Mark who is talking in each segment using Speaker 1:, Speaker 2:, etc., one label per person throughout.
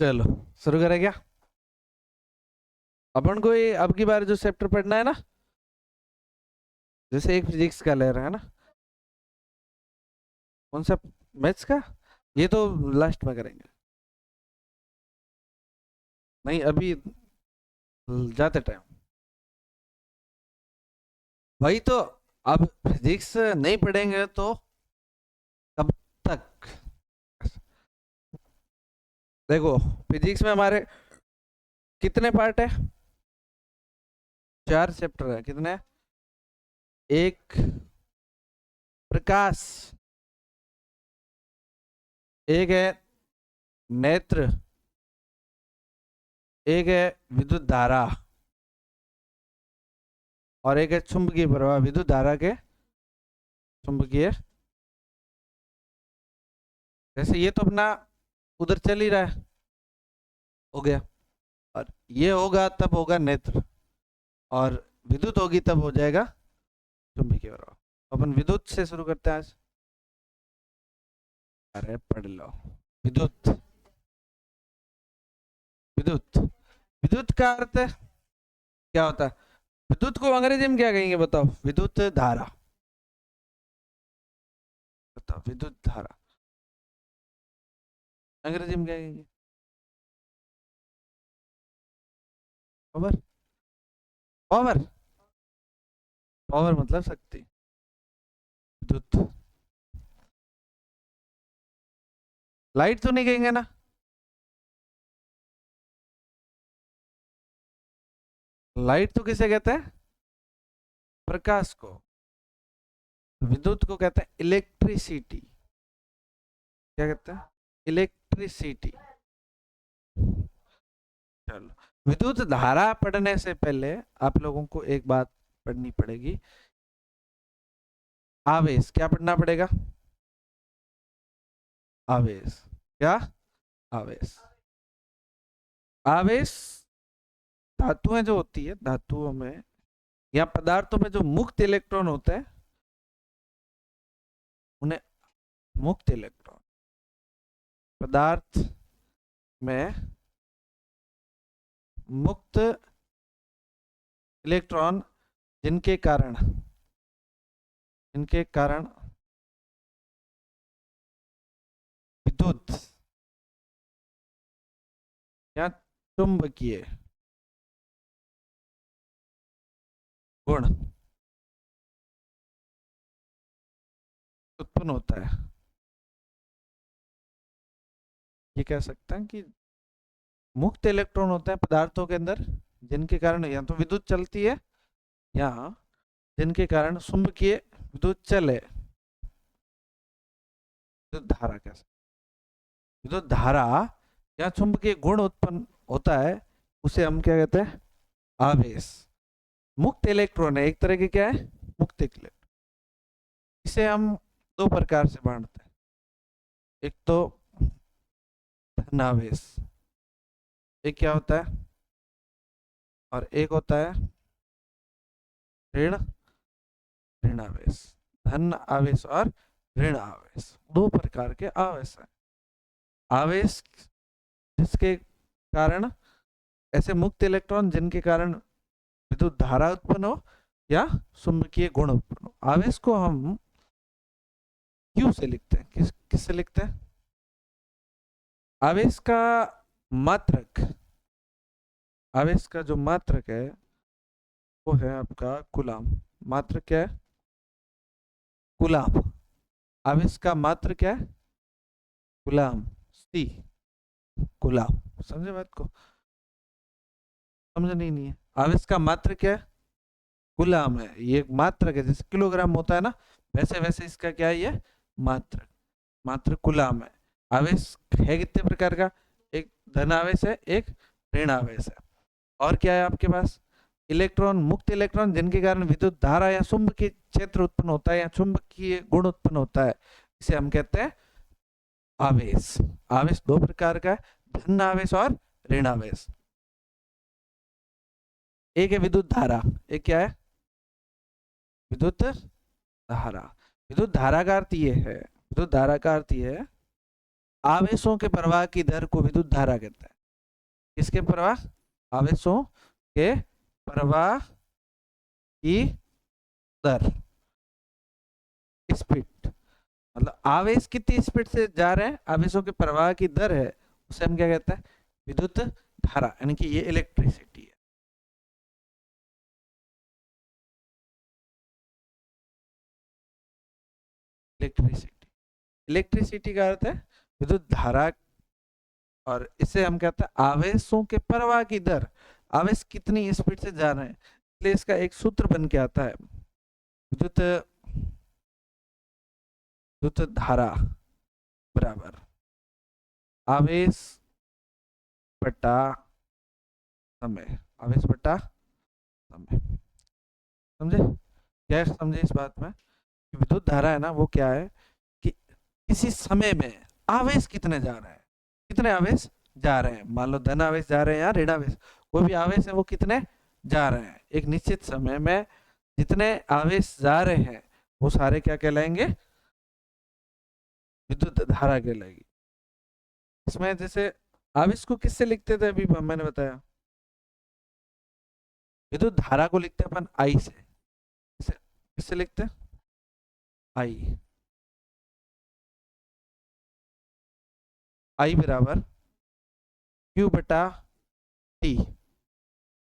Speaker 1: चलो शुरू करें क्या। अपन को ये अब की बार जो चैप्टर पढ़ना है ना, जैसे एक फिजिक्स का ले रहा है ना। कौन सा? मैथ्स का। ये तो लास्ट में करेंगे। नहीं अभी जाते टाइम। वही तो। अब फिजिक्स नहीं पढ़ेंगे तो कब तक? देखो, फिजिक्स में हमारे कितने पार्ट है? 4 चैप्टर है। कितने? एक प्रकाश, एक है नेत्र, एक है विद्युत धारा, और एक है चुंबकीय प्रवाह। विद्युत धारा के चुंबकीय। जैसे ये तो अपना उधर चल ही रहा है, हो गया। और ये होगा तब होगा नेत्र, और विद्युत होगी तब हो जाएगा चुंबकीय प्रवाह। अपन विद्युत से शुरू करते हैं आज। अरे पढ़ लो। विद्युत। विद्युत। विद्युत का अर्थ क्या होता है? विद्युत को अंग्रेजी में क्या कहेंगे बताओ? विद्युत धारा। बताओ, विद्युत धारा अंग्रेजी में क्या कहेंगे? पावर। पावर। पावर मतलब शक्ति। विद्युत। लाइट तो नहीं कहेंगे ना? लाइट तो किसे कहते हैं? प्रकाश को। विद्युत को कहते हैं इलेक्ट्रिसिटी। क्या कहते हैं? इलेक्ट्रिसिटी। चलो, विद्युत धारा पढ़ने से पहले आप लोगों को एक बात पढ़नी पड़ेगी। आवेश क्या पढ़ना पड़ेगा? आवेश। क्या? आवेश। आवेश धातुएं जो होती है, धातुओं में या पदार्थों में जो मुक्त इलेक्ट्रॉन होते हैं, उन्हें मुक्त इलेक्ट्रॉन। पदार्थ में मुक्त इलेक्ट्रॉन जिनके कारण विद्युत या चुंबकीय गुण उत्पन्न होता है। ये कह सकते हैं कि मुक्त इलेक्ट्रॉन होते हैं पदार्थों के अंदर, जिनके कारण या तो विद्युत चलती है, या जिनके कारण चुंबकीय विद्युत चले। विद्युत धारा कैसे? विद्युत धारा या चुंबकीय गुण उत्पन्न होता है, उसे हम क्या कहते हैं? आवेश। मुक्त इलेक्ट्रॉन है एक तरह के, क्या है? मुक्त इलेक्ट्रॉन। इसे हम दो प्रकार से बांटते हैं। एक तो धनावेश, एक क्या होता है, और एक होता है ऋण ऋणावेश। धन आवेश और ऋण आवेश, दो प्रकार के आवेश है। आवेश जिसके कारण, ऐसे मुक्त इलेक्ट्रॉन जिनके कारण विद्युत धारा उत्पन्न हो या चुंबकीय गुण उत्पन्न हो। आवेश को हम क्यू से लिखते हैं। किससे लिखते हैं? आवेश का मात्रक। आवेश का जो मात्रक है वो है आपका कूलाम। मात्रक क्या है? कूलाम। आवेश का मात्र क्या है? कूलाम। सी। कूलाम। समझे बात को? समझ नहीं है? आवेश का मात्र क्या है? कूलाम है। ये एक मात्रक है, जैसे किलोग्राम होता है ना, वैसे वैसे इसका क्या है? ये मात्रक। मात्र कूलाम है। आवेश है कितने प्रकार का? एक धन आवेश है, एक ऋण आवेश है। और क्या है आपके पास? इलेक्ट्रॉन, मुक्त इलेक्ट्रॉन जिनके कारण विद्युत धारा या चुंबकीय क्षेत्र उत्पन्न होता है या चुंबकीय गुण उत्पन्न होता है, इसे हम कहते हैं आवेश। आवेश दो प्रकार का है, धन आवेश और ऋण आवेश। एक है विद्युत धारा, एक क्या है? विद्युत धारा। विद्युत धारा का अर्थ ये है, विद्युत धारा का अर्थ ये है, आवेशों के प्रवाह की दर को विद्युत धारा कहते हैं। किसके प्रवाह? आवेशों के प्रवाह की दर, स्पीड, मतलब आवेश कितनी स्पीड से जा रहे हैं, आवेशों के प्रवाह की दर है, उसे हम क्या कहते हैं? विद्युत धारा, यानी कि ये इलेक्ट्रिसिटी है। इलेक्ट्रिसिटी, इलेक्ट्रिसिटी का अर्थ है विद्युत धारा, और इसे हम कहते हैं आवेशों के प्रवाह की दर, आवेश कितनी स्पीड से जा रहे हैं, इसलिए इसका एक सूत्र बन के आता है, विद्युत विद्युत धारा बराबर आवेश बटा समय, आवेश बटा समय। समझे? क्या समझे इस बात में? विद्युत धारा है ना, वो क्या है कि किसी समय में आवेश कितने जा रहे हैं, कितने आवेश जा रहे हैं, मान लो धन आवेश जा रहे हैं या ऋण आवेश, कोई भी आवेश है वो कितने जा रहे हैं, एक निश्चित समय में जितने आवेश जा रहे हैं वो सारे क्या कहलाएंगे? विद्युत धारा कहलाएगी। इसमें जैसे आवेश को किससे लिखते थे, अभी मैंने बताया, विद्युत धारा को लिखते हैं अपन आई से, किससे लिखते हैं? आई, आई बराबर क्यू बटा टी,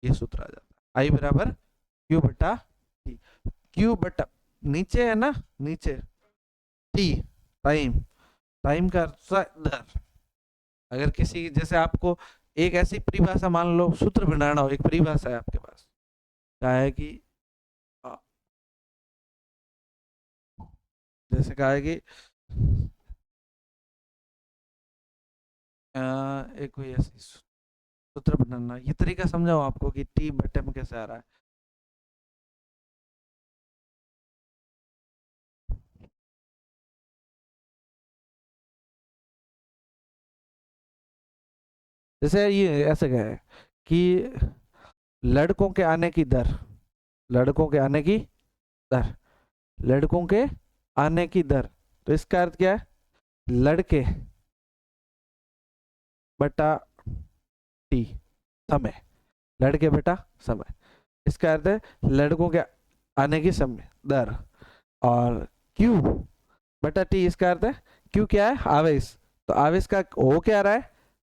Speaker 1: ये सूत्र आ जाता है, आई बराबर क्यू बटा टी। क्यू बटा, नीचे है ना, नीचे टी, टाइम, टाइम का दर। अगर किसी, जैसे आपको एक ऐसी परिभाषा, मान लो सूत्र बनाना हो, एक परिभाषा है आपके पास, क्या है कि अ, जैसे कहा है कि एक कोई ऐसी सूत्र बनाना, ये तरीका समझाओ आपको कि टी बटे में कैसे आ रहा है। जैसे ये ऐसे क्या है कि लड़कों के आने की दर, लड़कों के आने की दर, लड़कों के आने की दर, तो इसका अर्थ क्या है? लड़के बटा टी, समय, लड़के बटा समय, इसका अर्थ है लड़कों के आने की समय दर, और क्यू बटा टी, इसका अर्थ है क्यू क्या है? आवेश, तो आवेश का हो क्या रहा है?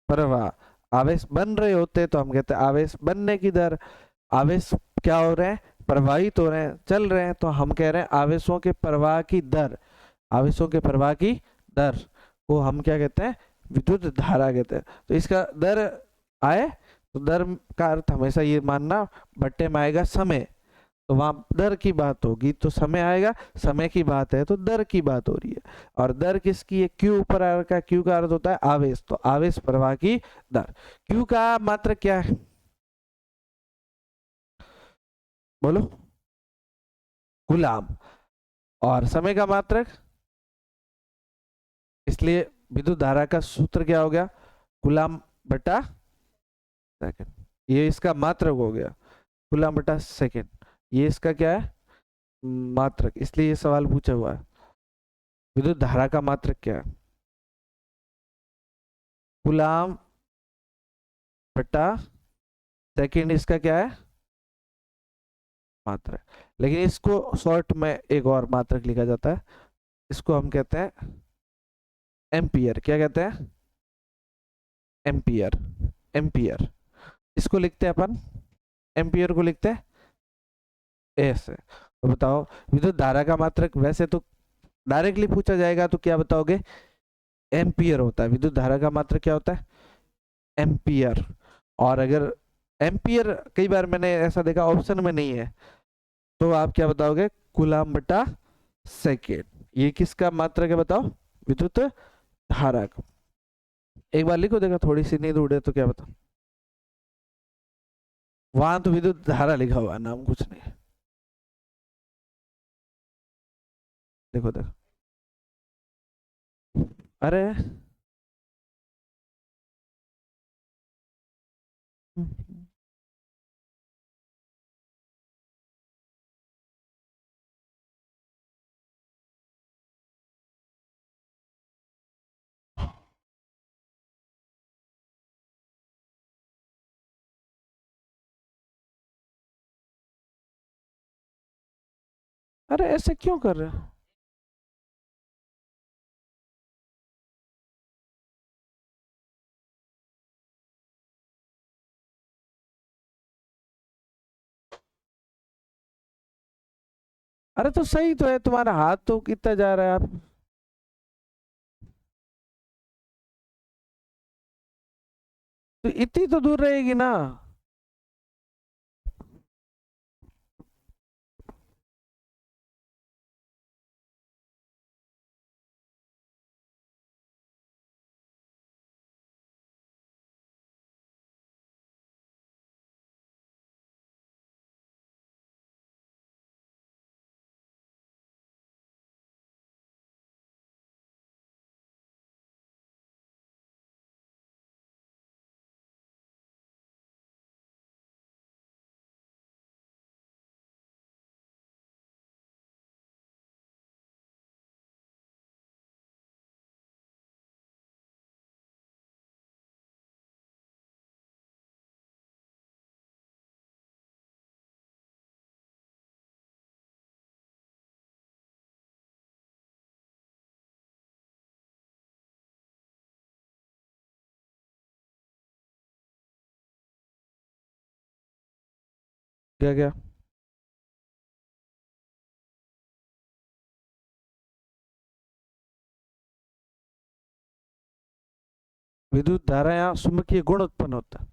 Speaker 1: प्रवाह, आवेश बन रहे होते तो हम कहते हैं आवेश बनने की दर, आवेश क्या हो रहे हैं? प्रवाहित हो रहे हैं, चल रहे हैं, तो हम कह रहे हैं आवेशों के प्रवाह की दर, आवेशों के प्रवाह की दर को हम क्या कहते हैं? विद्युत धारा कहते हैं। तो इसका दर आए तो दर का अर्थ हमेशा ये मानना, बट्टे में आएगा समय, तो वहां दर की बात होगी, तो समय आएगा, समय की बात है तो दर की बात हो रही है, और दर किसकी है? क्यू ऊपर आ रखा है, क्यू का अर्थ होता है आवेश, तो आवेश प्रवाह की दर। क्यू का मात्रक क्या है, बोलो? गुलाम। और समय का मात्रक, इसलिए विद्युत धारा का सूत्र क्या हो गया? गुलाम बटा सेकंड, ये इसका मात्रक हो गया, गुलाम बटा सेकंड, ये इसका क्या है? मात्रक, इसलिए ये सवाल पूछा हुआ है, विद्युत धारा का मात्रक क्या है? गुलाम बटा सेकंड, इसका क्या है? मात्रक। लेकिन इसको शॉर्ट में एक और मात्रक लिखा जाता है, इसको हम कहते हैं एम्पियर। क्या कहते हैं? एम्पियर, एम्पियर, इसको लिखते हैं अपन, एम्पियर को लिखते हैं ऐसे। तो बताओ विद्युत धारा का मात्रक, वैसे तो डायरेक्टली पूछा जाएगा तो क्या बताओगे? एम्पियर होता है, विद्युत धारा का मात्रक क्या होता है? एम्पियर। और अगर एम्पियर, कई बार मैंने ऐसा देखा ऑप्शन में नहीं है, तो आप क्या बताओगे? कूलम बटा सेकेंड। ये किसका मात्रक है बताओ? विद्युत धारा का। एक बार लिखो, देखा थोड़ी सी नींद उड़े तो क्या बताओ? वहां तो विद्युत धारा लिखा हुआ है, नाम कुछ नहीं है। देखो देखो, अरे अरे ऐसे क्यों कर रहे हो? अरे तो सही तो है, तुम्हारा हाथ तो कितना जा रहा है आप। तो इतनी तो दूर रहेगी ना। क्या क्या? विद्युत धारा यहाँ चुंबकीय गुण उत्पन्न होता है।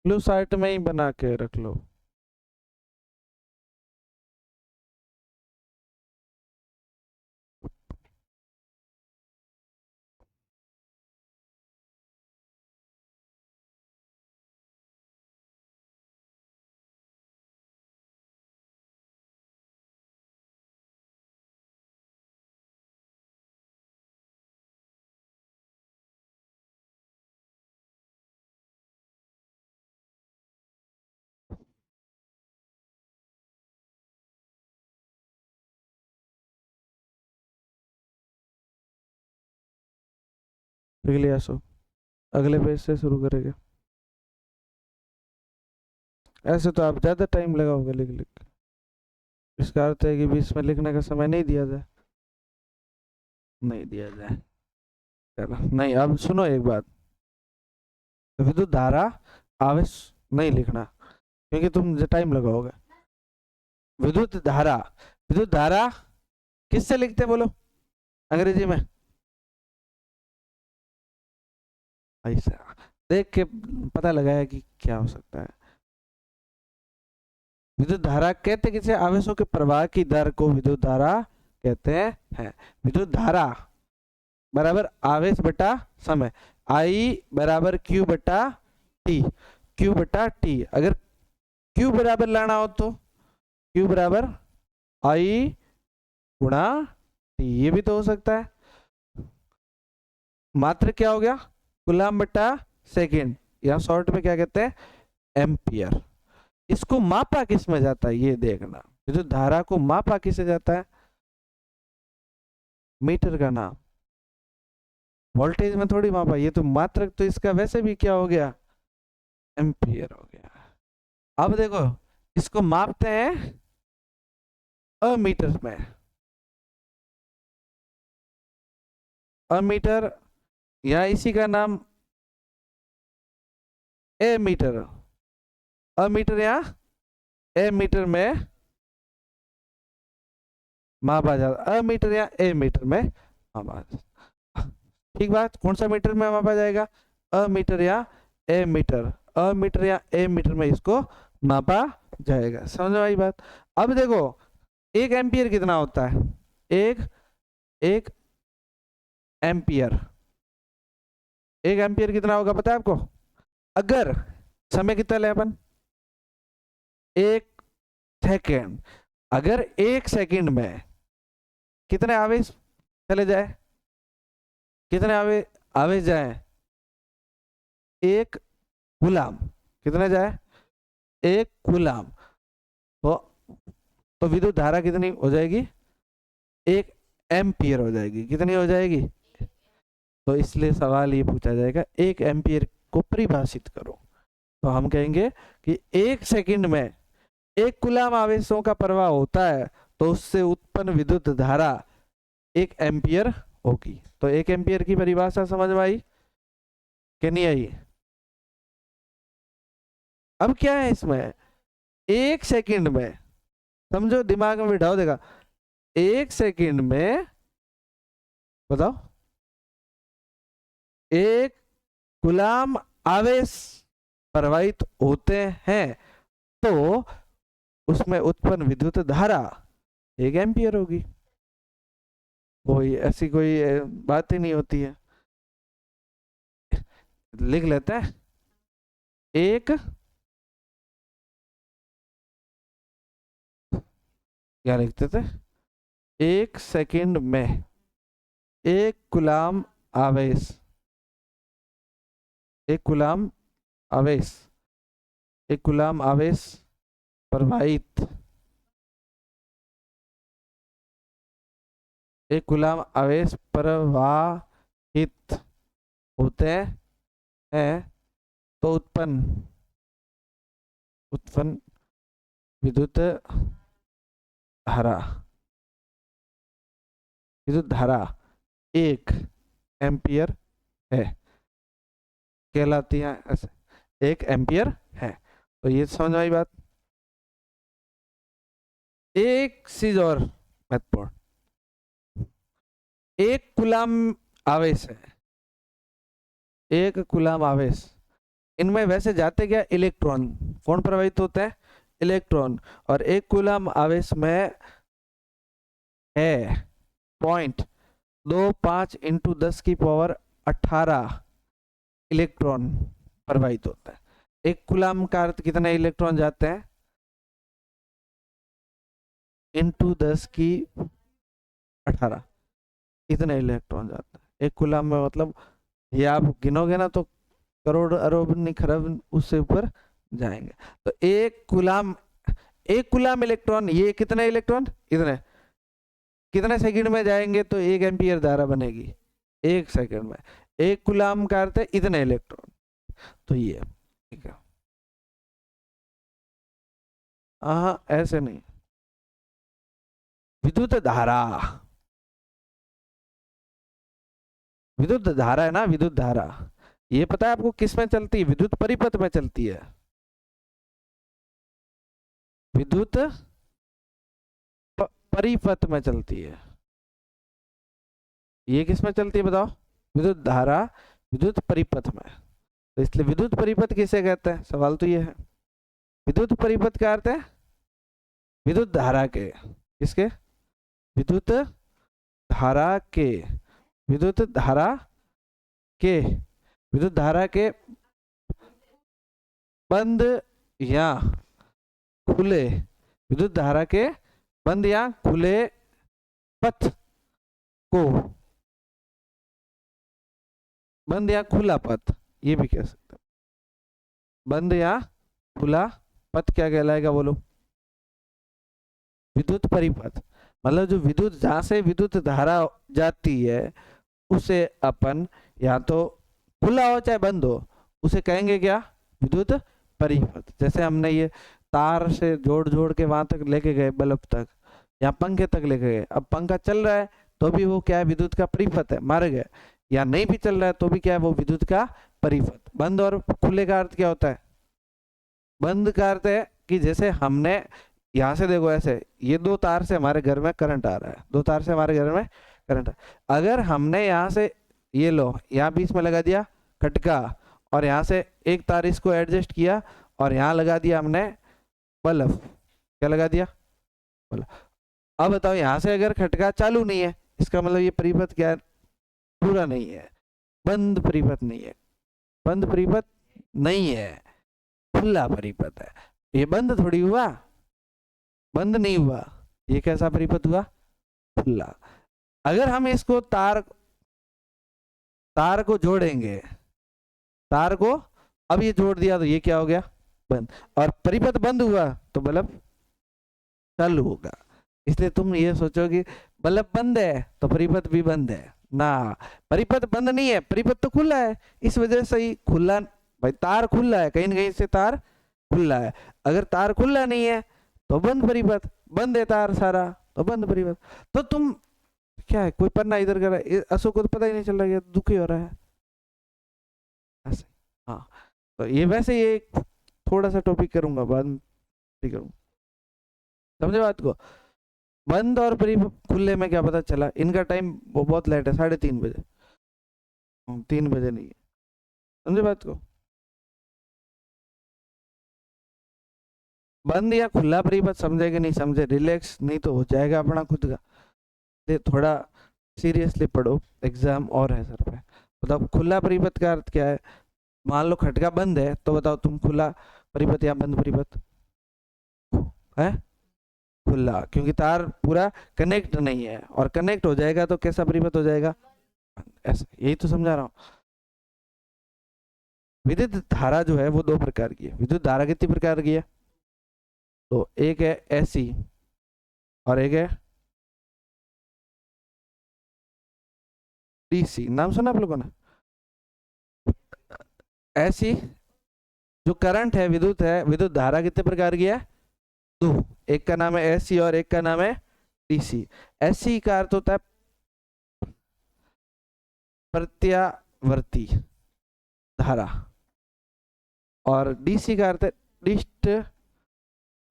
Speaker 1: लो साइड में ही बना के रख लो। लिख लिया सो। अगले पेज से शुरू करेंगे। ऐसे तो आप ज्यादा टाइम लगाओगे लिख लिख के। इसका अर्थ है कि बीच में लिखने का समय नहीं दिया जाए। नहीं दिया जाए। चलो नहीं, अब सुनो एक बात। विद्युत धारा आवेश नहीं लिखना, क्योंकि तुम टाइम लगाओगे। विद्युत धारा, विद्युत धारा किससे लिखते हैं बोलो अंग्रेजी में? ऐसा देख के पता लगाया कि क्या हो सकता है। विद्युत धारा कहते किसे? आवेशों के प्रवाह की दर को विद्युत धारा कहते हैं। विद्युत धारा बराबर आवेश बटा समय, आई बराबर क्यू बटा टी। क्यू बटा टी, अगर क्यू बराबर लाना हो तो क्यू बराबर आई गुणा टी, ये भी तो हो सकता है। मात्र क्या हो गया? कूलम बटा सेकेंड, या शॉर्ट में क्या कहते हैं? एम्पियर। इसको मापा किस में जाता है ये देखना। विद्युत धारा को मापा किसे जाता है? मीटर का नाम। वोल्टेज में थोड़ी मापा, ये तो मात्रक, तो इसका वैसे भी क्या हो गया? एम्पियर हो गया। अब देखो, इसको मापते हैं अमीटर में। अमीटर, या इसी का नाम ए मीटर। अमीटर या ए मीटर में मापा जाता, अमीटर या ए मीटर में मापा जाता। ठीक बात, कौन सा मीटर में मापा जाएगा? अमीटर या ए मीटर, अमीटर या ए मीटर में इसको मापा जाएगा। समझ में आई बात? अब देखो, एक एम्पियर कितना होता है? एक एक एम्पियर, एक एम्पियर कितना होगा पता है आपको? अगर समय कितना ले अपन? एक सेकेंड। अगर एक सेकेंड में कितने आवेश चले जाए? कितने आवेश जाए? एक कूलाम, कितने जाए, 1 कूलाम। तो विद्युत धारा कितनी हो जाएगी, 1 एम्पियर हो जाएगी। कितनी हो जाएगी, तो इसलिए सवाल ये पूछा जाएगा 1 एम्पियर को परिभाषित करो। तो हम कहेंगे कि 1 सेकंड में 1 कूलाम आवेशों का प्रवाह होता है, तो उससे उत्पन्न विद्युत धारा 1 एम्पियर होगी। तो 1 एम्पियर की परिभाषा समझ में आई कि नहीं आई। अब क्या है इसमें, 1 सेकंड में, समझो दिमाग में बिठाओ, देखा 1 सेकंड में, बताओ 1 कूलाम आवेश प्रवाहित होते हैं, तो उसमें उत्पन्न विद्युत धारा 1 एम्पियर होगी। कोई ऐसी कोई बात ही नहीं होती है। लिख लेते हैं, 1, क्या लिखते थे, 1 सेकंड में 1 कूलाम आवेश, 1 कूलाम आवेश, 1 कूलाम आवेश प्रवाहित, 1 कूलाम आवेश प्रवाहित होते हैं, तो उत्पन्न विद्युत धारा, विद्युत धारा 1 एम्पियर है, कहलाती है ऐसे, 1 एम्पियर है। तो ये समझ में आई बात। एक चीज और महत्वपूर्ण, 1 कूलाम आवेश है, 1 कूलाम आवेश, इनमें वैसे जाते क्या इलेक्ट्रॉन, कौन प्रवाहित होते हैं, इलेक्ट्रॉन। और 1 कूलाम आवेश में है 0.25 × 10⁻18 इलेक्ट्रॉन प्रवाहित होता है। 1 कूलाम का अर्थ कितने इलेक्ट्रॉन जाते हैं, × 10⁻18 इतने इलेक्ट्रॉन जाते हैं 1 कूलाम में। मतलब ये आप गिनोगे ना तो करोड़ अरब नहीं खरब उससे ऊपर जाएंगे। तो 1 कूलाम इलेक्ट्रॉन, ये कितने इलेक्ट्रॉन, इतने, कितने सेकंड में जाएंगे तो 1 एम्पियर धारा बनेगी, 1 सेकंड में। 1 कूलाम का अर्थ है इतने इलेक्ट्रॉन। तो ये ठीक है, हाँ ऐसे नहीं। विद्युत धारा, विद्युत धारा है ना, विद्युत धारा ये पता है आपको किस में चलती है, विद्युत परिपथ में चलती है। विद्युत परिपथ में चलती है। ये किस में चलती है बताओ, विद्युत धारा विद्युत परिपथ में। तो इसलिए विद्युत परिपथ किसे कहते हैं, सवाल तो ये है। विद्युत परिपथ का अर्थ है विद्युत धारा के, किसके, विद्युत धारा के, विद्युत धारा के, विद्युत धारा के बंद या खुले, विद्युत धारा के बंद या खुले पथ को, बंद या खुला पथ ये भी कह सकते हैं। बंद या खुला पथ क्या कहलाएगा बोलो, विद्युत परिपथ। मतलब जो विद्युत, जहां से विद्युत धारा जाती है उसे अपन या तो खुला हो चाहे बंद हो, उसे कहेंगे क्या, विद्युत परिपथ। जैसे हमने ये तार से जोड़ जोड़ के वहां तक लेके गए, बल्ब तक या पंखे तक लेके गए, अब पंखा चल रहा है तो भी वो क्या है, विद्युत का परिपथ है, मार गए। या नहीं भी चल रहा है तो भी क्या है, वो विद्युत का परिपथ। बंद और खुले का अर्थ क्या होता है, बंद का अर्थ है कि जैसे हमने यहाँ से देखो ऐसे, ये 2 तार से हमारे घर में करंट आ रहा है, 2 तार से हमारे घर में करंट अगर हमने यहाँ से ये लो यहाँ बीच में लगा दिया खटका, और यहाँ से एक तार इसको एडजस्ट किया और यहाँ लगा दिया हमने बल्ब, क्या लगा दिया, बल्ब। अब बताओ यहाँ से अगर खटका चालू नहीं है, इसका मतलब ये परिपथ क्या है, पूरा नहीं है, बंद परिपथ नहीं है, बंद परिपथ नहीं है, खुला परिपथ है। ये बंद थोड़ी हुआ, बंद नहीं हुआ, ये कैसा परिपथ हुआ, खुला। अगर हम इसको तार को जोड़ेंगे, तार को अब ये जोड़ दिया तो ये क्या हो गया, बंद। और परिपथ बंद हुआ तो बल्ब चालू होगा। इसलिए तुम ये सोचो कि बल्ब बंद है तो परिपथ भी बंद है ना, परिपथ बंद नहीं है, परिपथ तो खुला है। इस वजह से ही खुला, भाई तार खुला है, कहीं ना कहीं से तार खुला है। अगर तार खुला नहीं है तो बंद परिपथ, बंद है तार सारा तो बंद परिपथ। तो तुम क्या है, कोई पन्ना इधर कर रहा है, अशोक को तो पता ही नहीं चल रहा है, दुखी हो रहा है ऐसे। हाँ, तो ये वैसे ये थोड़ा सा टॉपिक करूंगा बाद में, ठीक करूंगा, समझे बात को। बंद और प्री खुले में क्या पता चला, इनका टाइम वो बहुत लेट है, 3:30 बजे। 3 बजे नहीं है, समझे बात को। बंद या खुला परिपथ समझे कि नहीं समझे, रिलैक्स नहीं तो हो जाएगा अपना खुद का। ये थोड़ा सीरियसली पढ़ो, एग्जाम और है सर पे। बताओ खुला परिपथ का अर्थ क्या है। मान लो खटका बंद है तो बताओ तुम, खुला परिपथ या बंद परिपथ है, खुला, क्योंकि तार पूरा कनेक्ट नहीं है, और कनेक्ट हो जाएगा तो कैसा परिपथ हो जाएगा, ऐसा। यही तो समझा रहा हूँ। विद्युत धारा जो है वो दो प्रकार की है। विद्युत धारा कितनी प्रकार की है, तो एक है एसी और एक है डीसी। नाम सुना आप लोगों ने। एसी जो करंट है, विद्युत है, विद्युत धारा कितने प्रकार की है, दो। एक का नाम है एसी और एक का नाम है डीसी। एसी का अर्थ होता है प्रत्यावर्ती धारा, और डीसी का अर्थ है डिस्ट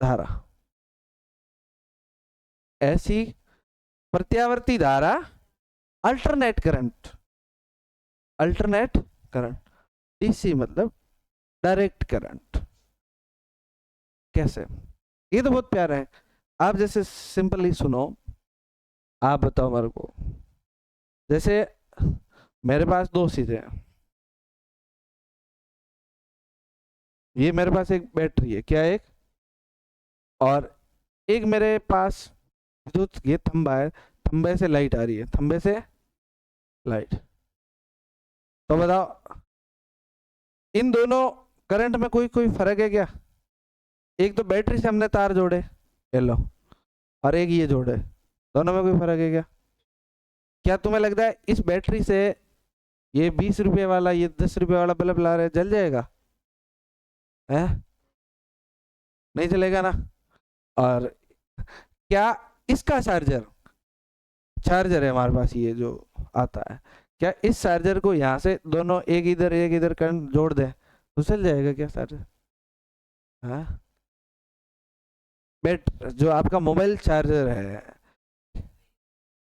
Speaker 1: धारा। ऐसी प्रत्यावर्ती धारा, alternate current, alternate current. DC मतलब डायरेक्ट करंट। कैसे, ये तो बहुत प्यारा है। आप जैसे सिंपली सुनो, आप बताओ मेरे को, जैसे मेरे पास दो चीजें हैं, ये मेरे पास एक बैटरी है, क्या एक, और एक मेरे पास विद्युत ये खंबा है, खंबे से लाइट आ रही है, खंबे से लाइट। तो बताओ इन दोनों करंट में कोई कोई फर्क है क्या। एक तो बैटरी से हमने तार जोड़े, ये लो, और एक ये जोड़े, दोनों में कोई फर्क है क्या। क्या तुम्हें लगता है इस बैटरी से ये 20 रुपये वाला, ये 10 रुपये वाला बल्ब ला रहे, जल जाएगा है, नहीं चलेगा ना। और क्या इसका चार्जर, चार्जर है हमारे पास ये जो आता है, क्या इस चार्जर को यहाँ से दोनों एक इधर करंट जोड़ दे तो चल जाएगा क्या चार्जर। हाँ, बैट जो आपका मोबाइल चार्जर है,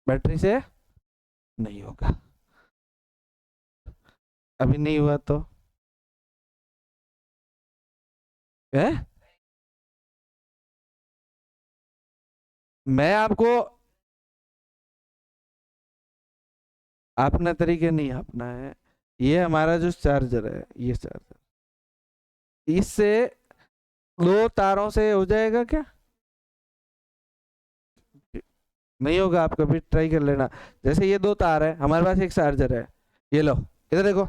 Speaker 1: बैटरी से नहीं होगा। अभी नहीं हुआ तो है, मैं आपको, अपना तरीके नहीं अपना है। ये हमारा जो चार्जर है, ये चार्जर, इससे दो तारों से हो जाएगा क्या, नहीं होगा। आप कभी ट्राई कर लेना। जैसे ये दो तार है, हमारे पास एक चार्जर है, ये लो इधर देखो,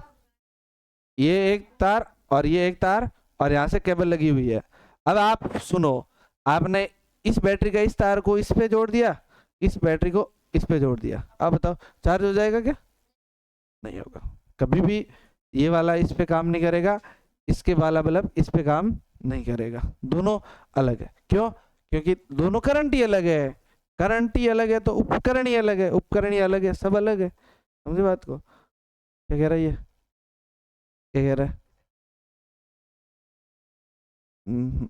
Speaker 1: ये एक तार और ये एक तार, और यहाँ से केबल लगी हुई है। अब आप सुनो, आपने इस बैटरी का इस तार को इस पे जोड़ दिया, इस बैटरी को इस पे जोड़ दिया, अब बताओ चार्ज हो जाएगा क्या, नहीं होगा कभी भी। ये वाला इस पे काम नहीं करेगा, इसके वाला बल्ब इस पे काम नहीं करेगा, दोनों अलग है। क्यों, क्योंकि दोनों करंट ही अलग है, करंट ही अलग है तो उपकरण ही अलग है, उपकरण ही अलग है, सब अलग है। समझे बात को, क्या कह रहा है ये, क्या कह रहा है। हम्म,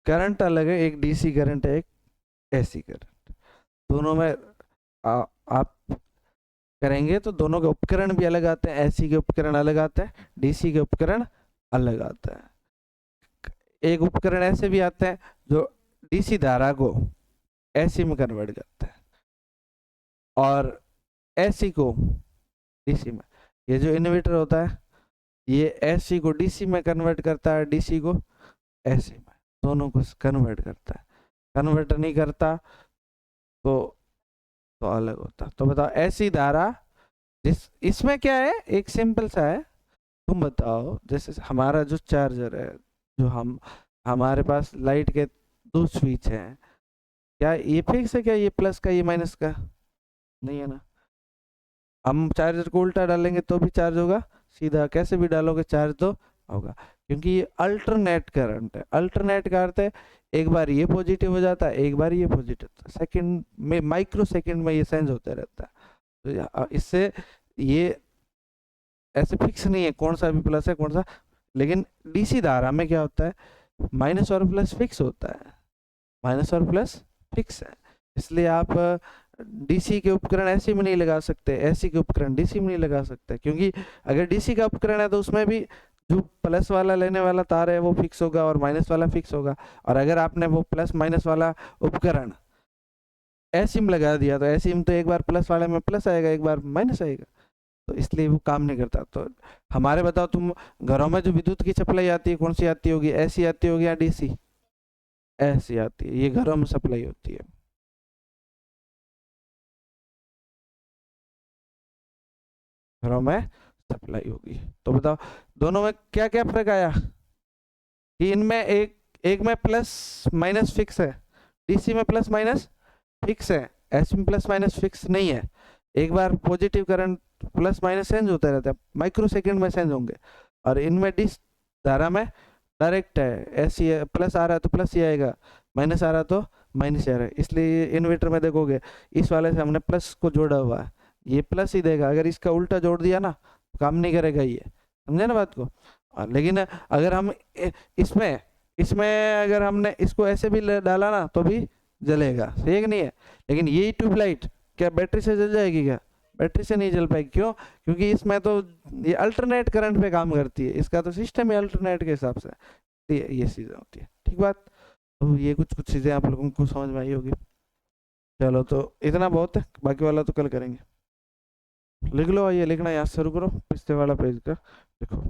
Speaker 1: करंट अलग है, एक डीसी करंट है, एक एसी करंट। दोनों में आप करेंगे तो दोनों के उपकरण भी अलग आते हैं, एसी के उपकरण अलग आते हैं, डीसी के उपकरण अलग आते हैं। एक उपकरण ऐसे भी आते हैं जो डीसी धारा को एसी में कन्वर्ट करते हैं, और एसी को डीसी में। ये जो इन्वर्टर होता है ये एसी को डीसी में कन्वर्ट करता है, डीसी को एसी में, दोनों को कन्वर्ट करता है। कन्वर्ट नहीं करता तो अलग होता। तो बताओ ऐसी धारा जिस इसमें क्या है, एक सिंपल सा है। तुम बताओ जैसे हमारा जो चार्जर है, जो हमारे पास लाइट के दो स्विच हैं, क्या ये फिक्स है क्या, ये प्लस का ये माइनस का? नहीं है ना। हम चार्जर को उल्टा डालेंगे तो भी चार्ज होगा, सीधा कैसे भी डालोगे चार्ज तो होगा, क्योंकि ये अल्टरनेट करंट है। अल्टरनेट का अर्थ है एक बार ये पॉजिटिव हो जाता है, एक बार ये पॉजिटिव, सेकंड में, माइक्रो सेकंड में ये चेंज होता रहता है। तो इससे ये ऐसे फिक्स नहीं है कौन सा भी प्लस है कौन सा। लेकिन डीसी धारा में क्या होता है, माइनस और प्लस फिक्स होता है, माइनस और प्लस फिक्स है। इसलिए आप डीसी के उपकरण एसी में नहीं लगा सकते, एसी के उपकरण डीसी में नहीं लगा सकते, क्योंकि अगर डीसी का उपकरण है तो उसमें भी जो प्लस वाला लेने वाला तार है वो फिक्स होगा और माइनस वाला फिक्स होगा। और अगर आपने वो प्लस माइनस वाला उपकरण एसी में लगा दिया तो एसी में तो एक बार प्लस वाले में प्लस आएगा, एक बार माइनस आएगा, तो इसलिए वो काम नहीं करता। तो हमारे बताओ तुम घरों में जो विद्युत की सप्लाई आती है कौन सी आती होगी, एसी आती होगी या डीसी? एसी आती है, ये घरों में सप्लाई होती है। घरों में सप्लाई होगी। तो बताओ दोनों में क्या क्या फर्क आया, कि इनमें एक एक में प्लस माइनस फिक्स है, डीसी में प्लस माइनस फिक्स है, एसी में प्लस माइनस फिक्स नहीं है। एक बार positive current plus minus change होता रहता है, माइक्रो सेकंड में चेंज होंगे। और इनमें डिस धारा में डायरेक्ट है, एसी प्लस आ रहा है तो प्लस ही आएगा, माइनस आ रहा है तो माइनस आ रहा है। इसलिए इन्वर्टर में देखोगे इस वाले से हमने प्लस को जोड़ा हुआ है, ये प्लस ही देगा। अगर इसका उल्टा जोड़ दिया ना तो काम नहीं करेगा ये, समझे ना बात को। लेकिन अगर हम इसमें इसमें अगर हमने इसको ऐसे भी डाला ना तो भी जलेगा, सही है कि नहीं है। लेकिन ये ट्यूबलाइट क्या बैटरी से जल जाएगी क्या? बैटरी से नहीं जल पाएगी, क्यों? क्योंकि इसमें तो ये अल्टरनेट करंट पे काम करती है, इसका तो सिस्टम है अल्टरनेट के हिसाब से। तो ये चीज़ें होती है, ठीक बात। तो ये कुछ कुछ चीज़ें आप लोगों को समझ में आई होगी। चलो तो इतना बहुत है, बाकी वाला तो कल करेंगे। लिख लो, आइए लिखना, यहाँ से शुरू करो, पिछले वाला पेज का लिखो।